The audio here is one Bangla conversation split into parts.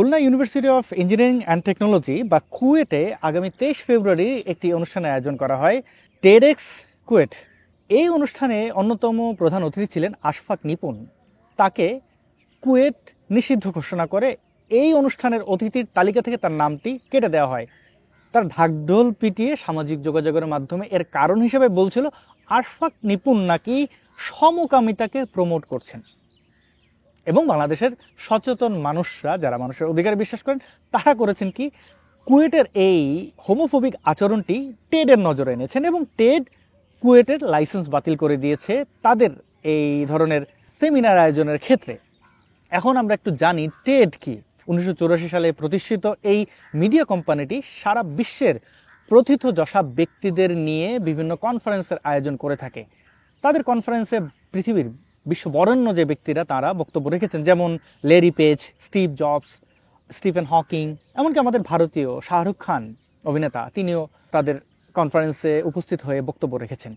Khulna university of engineering and technology বা কুয়েটে আগামী 23 ফেব্রুয়ারি একটি অনুষ্ঠানের আয়োজন করা হয়, টেডএক্স কুয়েট। এই অনুষ্ঠানে অন্যতম প্রধান অতিথি ছিলেন আশফাক নিপুণ। তাকে কুয়েট নিষিদ্ধ ঘোষণা করে এই অনুষ্ঠানের অতিথির তালিকা থেকে তার নামটি কেটে দেওয়া হয়। তার ঢাকঢোল পিটিয়ে সামাজিক যোগাযোগের মাধ্যমে এর কারণ হিসেবে বলছিল আশফাক নিপুণ নাকি সমকামিতাকে প্রমোট করছেন। এবং বাংলাদেশের সচেতন মানুষরা, যারা মানুষের অধিকারে বিশ্বাস করেন, তারা করেছেন কি, কুয়েটের এই হোমোফোবিক আচরণটি টেডের নজরে এনেছেন এবং টেড কুয়েটের লাইসেন্স বাতিল করে দিয়েছে তাদের এই ধরনের সেমিনার আয়োজনের ক্ষেত্রে। এখন আমরা একটু জানি টেড কি। 1984 সালে প্রতিষ্ঠিত এই মিডিয়া কোম্পানিটি সারা বিশ্বের প্রথিতযশা ব্যক্তিদের নিয়ে বিভিন্ন কনফারেন্সের আয়োজন করে থাকে। তাদের কনফারেন্সে পৃথিবীর বিশ্ববরেণ্য যে ব্যক্তিরা তারা বক্তব্য রেখেছেন, যেমন Larry page, Steve jobs, Stephen Hawking, এমনকি আমাদের ভারতীয় শাহরুখ খান অভিনেতা, তিনিও তাদের কনফারেন্সে উপস্থিত হয়ে বক্তব্য রেখেছেন।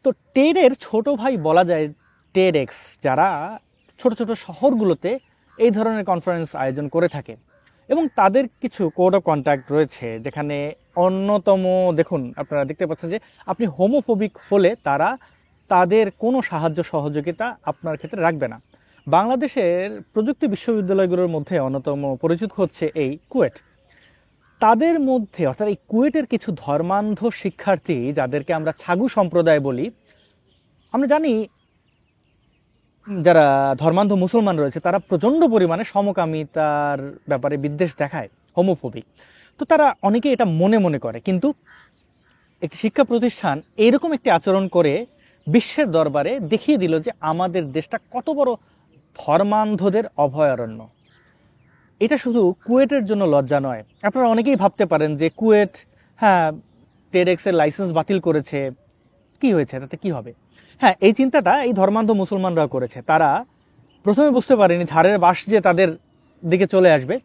তো টেডের ছোট ভাই বলা যায় টেডএক্স, যারা ছোট ছোট শহরগুলোতে এই ধরনের কনফারেন্স আয়োজন করে থাকে এবং তাদের কিছু কোড অফ কন্ডাক্ট রয়েছে, যেখানে অন্যতম, দেখুন আপনারা দেখতে পাচ্ছেন যে আপনি হোমোফোবিক হলে তারা তাদের কোনো সাহায্য সহযোগিতা আপনার ক্ষেত্রে রাখবে না। বাংলাদেশের প্রযুক্তি বিশ্ববিদ্যালয়গুলোর মধ্যে অন্যতম পরিচিত হচ্ছে এই কুয়েট। তাদের মধ্যে অর্থাৎ এই কুয়েটের কিছু ধর্মান্ধ শিক্ষার্থী, যাদেরকে আমরা ছাগু সম্প্রদায় বলি, আমরা জানি যারা ধর্মান্ধ মুসলমান রয়েছে তারা প্রচণ্ড পরিমাণে সমকামিতার ব্যাপারে বিদ্বেষ দেখায়, হোমোফোবিক। তো তারা অনেকে এটা মনে মনে করে, কিন্তু একটি শিক্ষা প্রতিষ্ঠান এইরকম একটি আচরণ করে বিশ্বের দরবারে দেখিয়ে দিল যে আমাদের দেশটা কত বড় ধর্মান্ধদের অভয়ারণ্য। এটা শুধু কুয়েটের জন্য লজ্জা নয়। আপনারা অনেকেই ভাবতে পারেন যে কুয়েট, হ্যাঁ, টেডএক্সের লাইসেন্স বাতিল করেছে, কি হয়েছে, তাতে কি হবে? হ্যাঁ, এই চিন্তাটা এই ধর্মান্ধ মুসলমানরাও করেছে। তারা প্রথমে বুঝতে পারেনি ঝাড়ের বাঁশ যে তাদের দিকে চলে আসবে।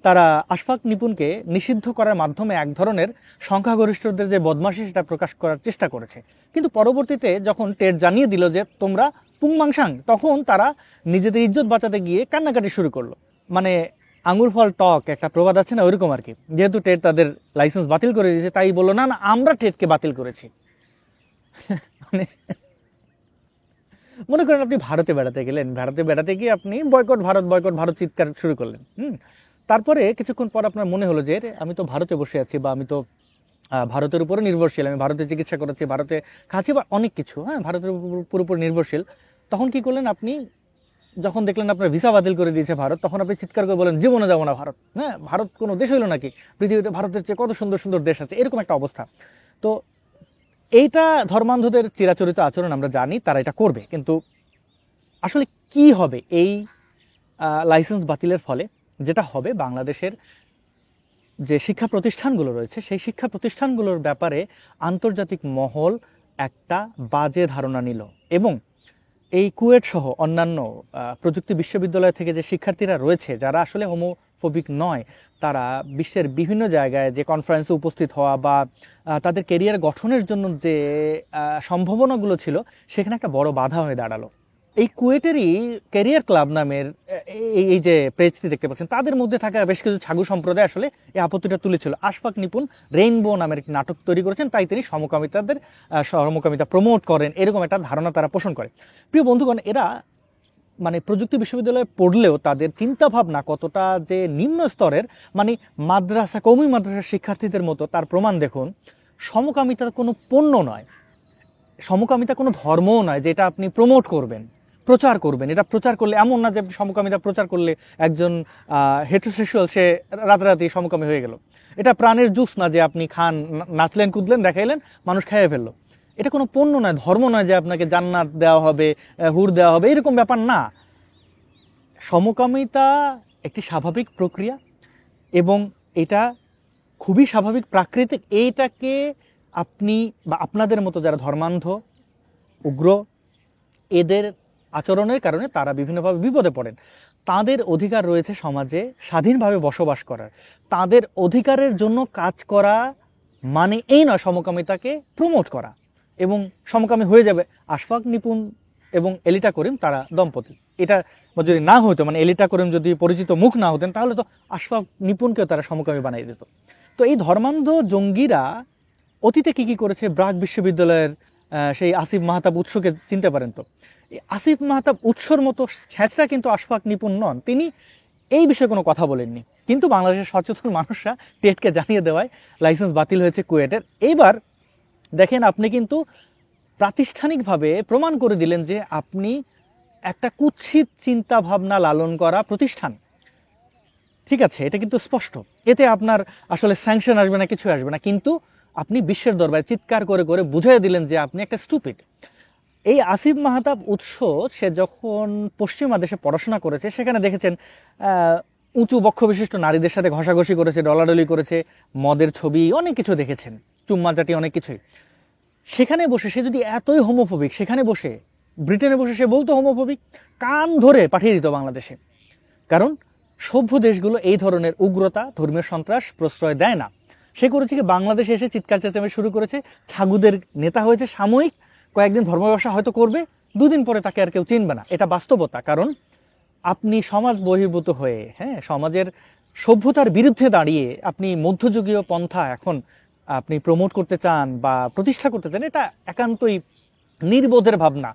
তারা আশফাক নিপুণকে নিষিদ্ধ করার মাধ্যমে এক ধরনের সংখ্যাগরিষ্ঠদের যে বদমাশি সেটা প্রকাশ করার চেষ্টা করেছে। কিন্তু পরবর্তীতে যখন টেড জানিয়ে দিল যে তোমরা পুংমাংসাং, তখন তারা নিজেদের ইজ্জত বাঁচাতে গিয়ে কান্নাকাটি শুরু করলো। মানে আঙুর ফল টক, একটা প্রবাদ আছে না, ওইরকম আর কি। যেহেতু টেড তাদের লাইসেন্স বাতিল করে দিয়েছে, তাই বললো না না আমরা টেডকে বাতিল করেছি। মানে মনে করেন আপনি ভারতে বেড়াতে গেলেন, ভারতে বেড়াতে গিয়ে আপনি বয়কট ভারত, বয়কট ভারত চিৎকার শুরু করলেন। তারপরে কিছুক্ষণ পর আপনার মনে হলো যে আমি তো ভারতে বসে আছি, বা আমি তো ভারতের উপরে নির্ভরশীল, আমি ভারতে চিকিৎসা করাচ্ছি, ভারতে খাচ্ছি, বা অনেক কিছু, হ্যাঁ, ভারতের পুরোপুরি নির্ভরশীল। তখন কি করলেন আপনি? যখন দেখলেন আপনার ভিসা বাতিল করে দিয়েছে ভারত, তখন আপনি চিৎকার করে বলেন জীবনে যাবো না ভারত। হ্যাঁ, ভারত কোনো দেশ হইলো নাকি? পৃথিবীতে ভারতের চেয়ে কত সুন্দর সুন্দর দেশ আছে, এরকম একটা অবস্থা। তো এইটা ধর্মান্ধদের চিরাচরিত আচরণ, আমরা জানি তারা এটা করবে। কিন্তু আসলে কি হবে এই লাইসেন্স বাতিলের ফলে? যেটা হবে, বাংলাদেশের যে শিক্ষা প্রতিষ্ঠানগুলো রয়েছে সেই শিক্ষা প্রতিষ্ঠানগুলোর ব্যাপারে আন্তর্জাতিক মহল একটা বাজে ধারণা নিল এবং এই কুয়েট সহ অন্যান্য প্রযুক্তি বিশ্ববিদ্যালয় থেকে যে শিক্ষার্থীরা রয়েছে, যারা আসলে হোমোফোবিক নয়, তারা বিশ্বের বিভিন্ন জায়গায় যে কনফারেন্সে উপস্থিত হওয়া বা তাদের ক্যারিয়ার গঠনের জন্য যে সম্ভাবনাগুলো ছিল, সেখানে একটা বড় বাধা হয়ে দাঁড়ালো। এই কুয়েটেরই ক্যারিয়ার ক্লাব নামের এই যে পেজটি দেখতে পাচ্ছেন, তাদের মধ্যে থাকা বেশ কিছু ছাগু সম্প্রদায় আসলে এই আপত্তিটা তুলেছিল। আশফাক নিপুণ রেইনবো নামের একটি নাটক তৈরি করেছেন, তাই তিনি সমকামিতা প্রমোট করেন, এরকম একটা ধারণা তারা পোষণ করে। প্রিয় বন্ধুগণ, এরা মানে প্রযুক্তি বিশ্ববিদ্যালয়ে পড়লেও তাদের চিন্তাভাবনা কতটা যে নিম্ন স্তরের, মানে মাদ্রাসা, কওমি মাদ্রাসার শিক্ষার্থীদের মতো, তার প্রমাণ দেখুন। সমকামিতার কোনো পণ্য নয়, সমকামিতা কোনো ধর্মও নয় যেটা আপনি প্রমোট করবেন, প্রচার করবেন। এটা প্রচার করলে এমন না যে সমকামিতা প্রচার করলে একজন হেটারোসেক্সুয়াল সে রাতারাতি সমকামী হয়ে গেল। এটা প্রাণের জুস না যে আপনি খান, নাচলেন, কুদলেন, দেখাইলেন, মানুষ খেয়ে ফেললো। এটা কোনো পণ্য নয়, ধর্ম নয় যে আপনাকে জান্নাত দেওয়া হবে, হুর দেওয়া হবে, এরকম ব্যাপার না। সমকামিতা একটি স্বাভাবিক প্রক্রিয়া এবং এটা খুবই স্বাভাবিক, প্রাকৃতিক। এইটাকে আপনি বা আপনাদের মতো যারা ধর্মান্ধ, উগ্র, এদের আচরণের কারণে তারা বিভিন্নভাবে বিপদে পড়েন। তাদের অধিকার রয়েছে সমাজে স্বাধীনভাবে বসবাস করার। তাদের অধিকারের জন্য কাজ করা মানে এই নয় সমকামিতাকে প্রমোট করা। এবং সমকামী হয়ে যাবে আশফাক নিপুণ এবং এলিটা করিম, তারা দম্পতি, এটা বা যদি না হতো, মানে এলিটা করিম যদি পরিচিত মুখ না হতেন, তাহলে তো আশফাক নিপুণকেও তারা সমকামী বানিয়ে দিত। তো এই ধর্মান্ধ জঙ্গিরা অতীতে কি করেছে, ব্রাক বিশ্ববিদ্যালয়ের সেই আসিফ মাহতাব উৎসকে চিনতে পারেন তো? এই আসিফ মাহতাব উৎসর মতো ছ্যাঁচড়া কিন্তু আশফাক নিপুণ নন, তিনি এই বিষয়ে কোনো কথা বলেননি। কিন্তু বাংলাদেশের সচেতন মানুষরা টেটকে জানিয়ে দেওয়ায় লাইসেন্স বাতিল হয়েছে কুয়েটের। এইবার দেখেন, আপনি কিন্তু প্রাতিষ্ঠানিকভাবে প্রমাণ করে দিলেন যে আপনি একটা কুৎসিত চিন্তা ভাবনা লালন করা প্রতিষ্ঠান। ঠিক আছে, এটা কিন্তু স্পষ্ট, এতে আপনার আসলে স্যাংশন আসবে না, কিছু আসবে না, কিন্তু আপনি বিশ্বের দরবারে চিৎকার করে করে বুঝিয়ে দিলেন যে আপনি একটা স্টুপিড। এই আসিফ মাহতাব উৎস, সে যখন পশ্চিমা দেশে পড়াশোনা করেছে, সেখানে দেখেছেন উঁচু বক্ষ বিশিষ্ট নারীদের সাথে ঘষাঘষি করেছে, ডলাডলি করেছে, মদের ছবি, অনেক কিছু দেখেছেন, চুম্মাচাটি, অনেক কিছুই। সেখানে বসে সে যদি এতই হোমোফোবিক, সেখানে বসে ব্রিটেনে বসে সে বলতো হোমোফোবিক, কান ধরে পাঠিয়ে দিত বাংলাদেশে। কারণ সভ্য দেশগুলো এই ধরনের উগ্রতা, ধর্মীয় সন্ত্রাস প্রশ্রয় দেয় না। সে করেছে কি, বাংলাদেশে এসে চিৎকার চেঁচামেচি শুরু করেছে, ছাগুদের নেতা হয়েছে, সাময়িক কয়েকদিন ধর্ম ব্যবসা হয়তো করবে, দুদিন পরে তাকে আর কেউ চিনবে না। এটা বাস্তবতা। কারণ আপনি সমাজ বহির্ভূত হয়ে, সমাজের সভ্যতার বিরুদ্ধে দাঁড়িয়ে আপনি মধ্যযুগীয় পন্থা এখন আপনি প্রমোট করতে চান বা প্রতিষ্ঠা করতে চান, এটা একান্তই নির্বোধের ভাবনা।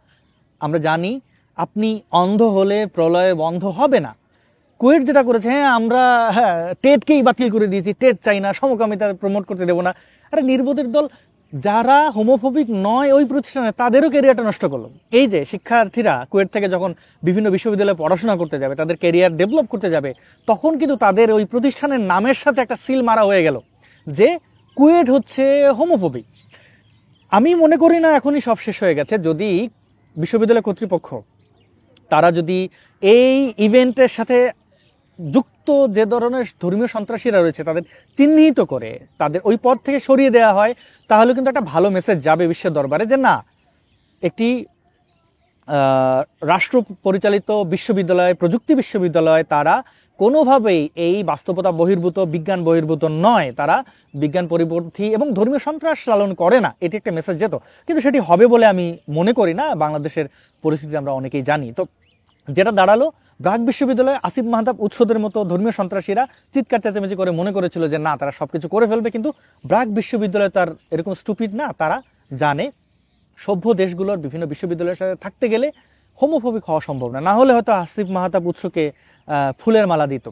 আমরা জানি আপনি অন্ধ হলে প্রলয় বন্ধ হবে না। কুয়েট যেটা করেছে, আমরা টেটকেই বাতিল করে দিয়েছি, টেট চাই না, সমকামিতা প্রমোট করতে দেবো না। আরে নির্বোধের দল, যারা হোমোফোবিক নয় ওই প্রতিষ্ঠানে, তাদেরও ক্যারিয়ারটা নষ্ট করলো। এই যে শিক্ষার্থীরা কুয়েট থেকে যখন বিভিন্ন বিশ্ববিদ্যালয়ে পড়াশোনা করতে যাবে, তাদের ক্যারিয়ার ডেভেলপ করতে যাবে, তখন কিন্তু তাদের ওই প্রতিষ্ঠানের নামের সাথে একটা সিল মারা হয়ে গেল যে কুয়েট হচ্ছে হোমোফোবিক। আমি মনে করি না এখনই সব শেষ হয়ে গেছে। যদি বিশ্ববিদ্যালয় কর্তৃপক্ষ তারা যদি এই ইভেন্টের সাথে যুক্ত যে ধরনের ধর্মীয় সন্ত্রাসীরা রয়েছে তাদের চিহ্নিত করে তাদের ওই পদ থেকে সরিয়ে দেওয়া হয়, তাহলে কিন্তু একটা ভালো মেসেজ যাবে বিশ্বের দরবারে যে না, একটি রাষ্ট্র পরিচালিত বিশ্ববিদ্যালয়, প্রযুক্তি বিশ্ববিদ্যালয়, তারা কোনোভাবেই এই বাস্তবতা বহির্ভূত, বিজ্ঞান বহির্ভূত নয়, তারা বিজ্ঞান পরিপন্থী এবং ধর্মীয় সন্ত্রাস লালন করে না। এটি একটা মেসেজ যেত, কিন্তু সেটি হবে বলে আমি মনে করি না। বাংলাদেশের পরিস্থিতি আমরা অনেকেই জানি। তো যেটা দাঁড়ালো, ব্রাক বিশ্ববিদ্যালয়ে আসিফ মাহতাব উৎসদের মতো ধর্মীয় সন্ত্রাসীরা চিৎকার চেঁচামেচি করে মনে করেছিল যে না, তারা সবকিছু করে ফেলবে, কিন্তু ব্রাক বিশ্ববিদ্যালয় তার এরকম স্টুপিড না। তারা জানে সভ্য দেশগুলোর বিভিন্ন বিশ্ববিদ্যালয়ের সাথে থাকতে গেলে হোমোফোবিক হওয়া সম্ভব না। না হলে হয়তো আসিফ মাহতাব উৎসকে ফুলের মালা দিত,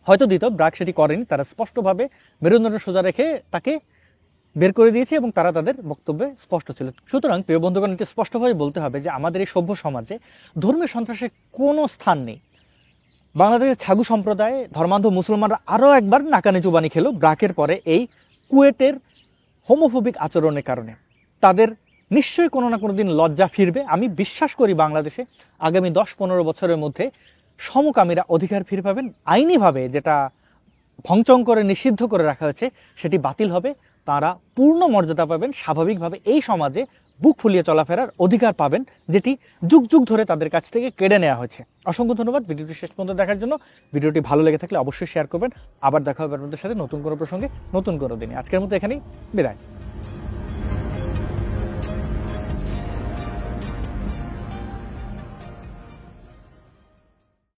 হয়তো দিত। ব্রাক সেটি করেনি, তারা স্পষ্টভাবে মেরুদণ্ড সোজা রেখে তাকে বের করে দিয়েছে এবং তারা তাদের বক্তব্যে স্পষ্ট ছিল। সুতরাং প্রিয় বন্ধুগণ, এটি স্পষ্টভাবে বলতে হবে যে আমাদের এই সভ্য সমাজে ধর্মীয় সন্ত্রাসের কোনো স্থান নেই। বাংলাদেশের ছাগু সম্প্রদায়, ধর্মান্ধ মুসলমানরা আরও একবার নাকানি চুবানি খেলো ব্রাকের পরে এই কুয়েটের হোমোফোবিক আচরণের কারণে। তাদের নিশ্চয়ই কোনো না কোনো দিন লজ্জা ফিরবে। আমি বিশ্বাস করি বাংলাদেশে আগামী 10-15 বছরের মধ্যে সমকামীরা অধিকার ফিরে পাবেন। আইনিভাবে যেটা ভংচং করে নিষিদ্ধ করে রাখা হয়েছে সেটি বাতিল হবে, তারা পূর্ণ মর্যাদা পাবেন, স্বাভাবিকভাবে এই সমাজে বুক ফুলিয়ে চলাফেরার অধিকার পাবেন, যেটি যুগ যুগ ধরে তাদের কাছ থেকে কেড়ে নেওয়া হয়েছে। অসংখ্য ধন্যবাদ ভিডিওটি শেষ পর্যন্ত দেখার জন্য। ভিডিওটি ভালো লেগে থাকলে অবশ্যই শেয়ার করবেন। আবার দেখা হবে আপনাদের সাথে নতুন কোনো প্রসঙ্গে, নতুন কোনো দিনে। আজকের মতো এখানেই বিদায়।